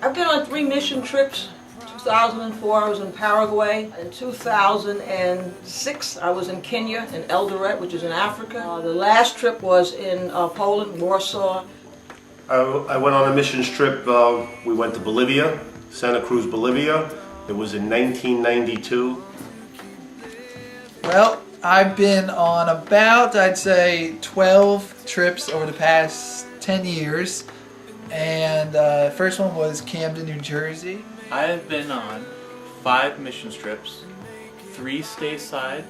I've been on 3 mission trips. 2004 I was in Paraguay. In 2006 I was in Kenya, in Eldoret, which is in Africa. The last trip was in Poland, Warsaw. I went on a missions trip. We went to Bolivia, Santa Cruz, Bolivia. It was in 1992. Well, I've been on about, I'd say, 12 trips over the past 10 years. And first one was Camden, New Jersey. I have been on 5 missions trips, 3 stateside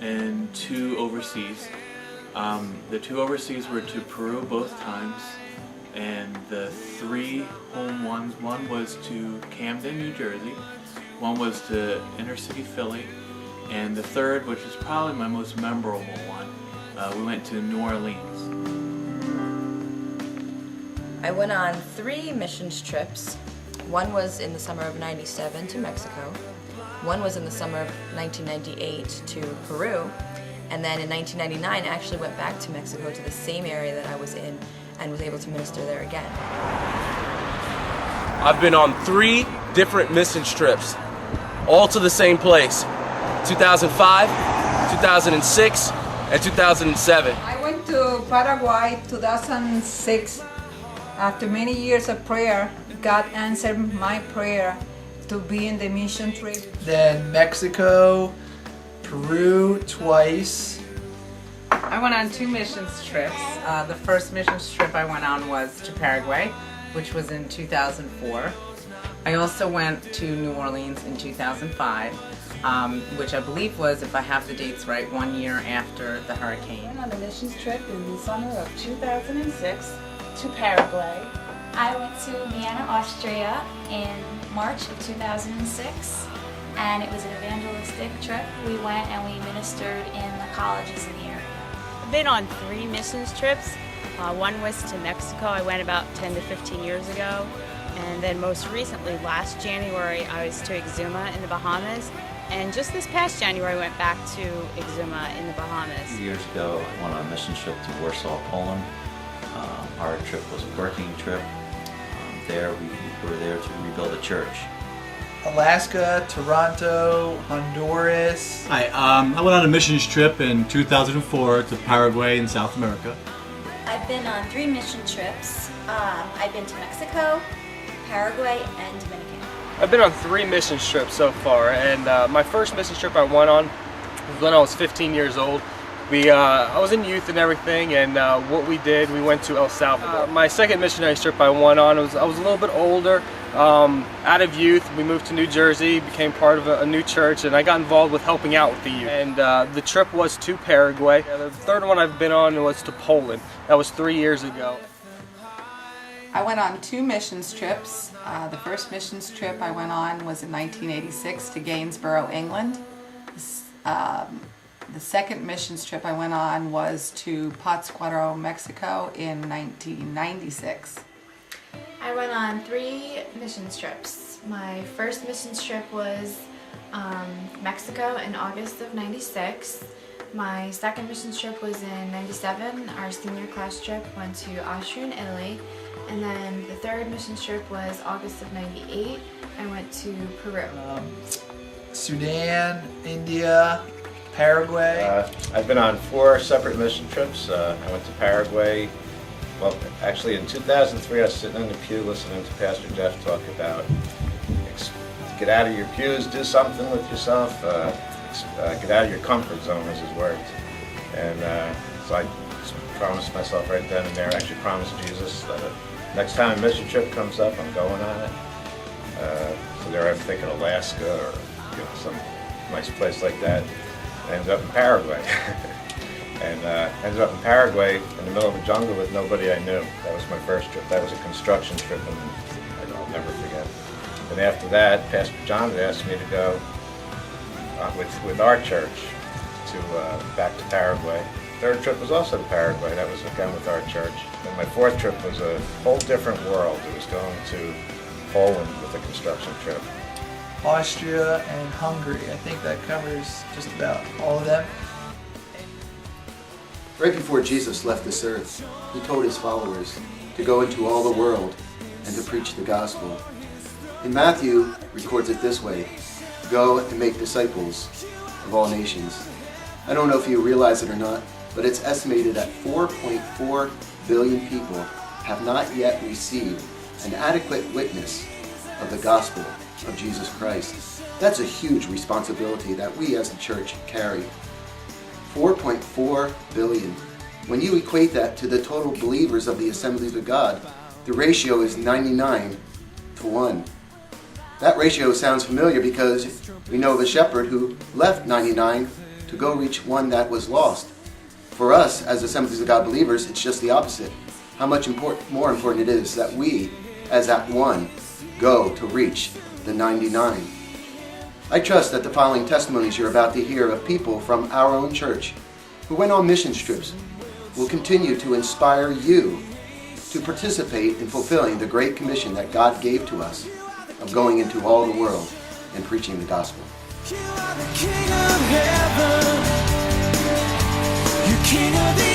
and 2 overseas. The 2 overseas were to Peru both times, and the 3 home ones, one was to Camden, New Jersey, one was to inner city Philly, and the third, which is probably my most memorable one, we went to New Orleans. I went on 3 missions trips. One was in the summer of '97 to Mexico. One was in the summer of 1998 to Peru. And then in 1999 I actually went back to Mexico, to the same area that I was in, and was able to minister there again. I've been on 3 different mission trips, all to the same place. 2005, 2006, and 2007. I went to Paraguay 2006. After many years of prayer, God answered my prayer to be in the mission trip. Then Mexico, Peru twice. I went on 2 missions trips. The first missions trip I went on was to Paraguay, which was in 2004. I also went to New Orleans in 2005, which I believe was, if I have the dates right, 1 year after the hurricane. I went on a missions trip in the summer of 2006 to Paraguay. I went to Vienna, Austria in March of 2006, and it was an evangelistic trip. We went and we ministered in the colleges in the area. I've been on 3 missions trips. One was to Mexico. I went about 10 to 15 years ago. And then most recently, last January, I was to Exuma in the Bahamas. And just this past January, I went back to Exuma in the Bahamas. Years ago, I went on a mission trip to Warsaw, Poland. Our trip was a working trip. There we were there to rebuild a church. Alaska, Toronto, Honduras. Hi, I went on a missions trip in 2004 to Paraguay in South America. I've been on 3 mission trips. I've been to Mexico, Paraguay, and Dominican. I've been on 3 missions trips so far, and my first missions trip I went on was when I was 15 years old. I was in youth and everything, and what we did, we went to El Salvador. My second missionary trip I went on, I was a little bit older, out of youth. We moved to New Jersey, became part of a new church, and I got involved with helping out with the youth. And the trip was to Paraguay. The third one I've been on was to Poland. That was 3 years ago. I went on 2 missions trips. The first missions trip I went on was in 1986 to Gainsborough, England. The second missions trip I went on was to Pátzcuaro, Mexico in 1996. I went on 3 missions trips. My first missions trip was Mexico in August of '96. My second missions trip was in '97. Our senior class trip went to Austria and Italy. And then the third missions trip was August of '98. I went to Peru. Sudan, India, Paraguay. I've been on 4 separate mission trips. I went to Paraguay. Well, actually in 2003 I was sitting in the pew listening to Pastor Jeff talk about get out of your pews, do something with yourself, get out of your comfort zone, is his words. And so I promised myself right then and there, actually promised Jesus that next time a mission trip comes up, I'm going on it. So there I'm thinking Alaska or some nice place like that. I ended up in Paraguay. And ended up in Paraguay in the middle of the jungle with nobody I knew. That was my first trip. That was a construction trip, and I'll never forget. And after that, Pastor John had asked me to go with our church to back to Paraguay. Third trip was also to Paraguay. That was again with our church. And my fourth trip was a whole different world. It was going to Poland with a construction trip. Austria and Hungary. I think that covers just about all of them. Right before Jesus left this earth, he told his followers to go into all the world and to preach the gospel. In Matthew, records it this way: go and make disciples of all nations. I don't know if you realize it or not, but it's estimated that 4.4 billion people have not yet received an adequate witness of the gospel of Jesus Christ. That's a huge responsibility that we as the church carry. 4.4 billion. When you equate that to the total believers of the Assemblies of God, the ratio is 99 to 1. That ratio sounds familiar because we know the shepherd who left 99 to go reach one that was lost. For us, as Assemblies of God believers, it's just the opposite. How much more important it is that we, as that one, go to reach the 99. I trust that the following testimonies you're about to hear of people from our own church who went on mission trips will continue to inspire you to participate in fulfilling the great commission that God gave to us of going into all the world and preaching the gospel. You are the King of heaven. You're King of the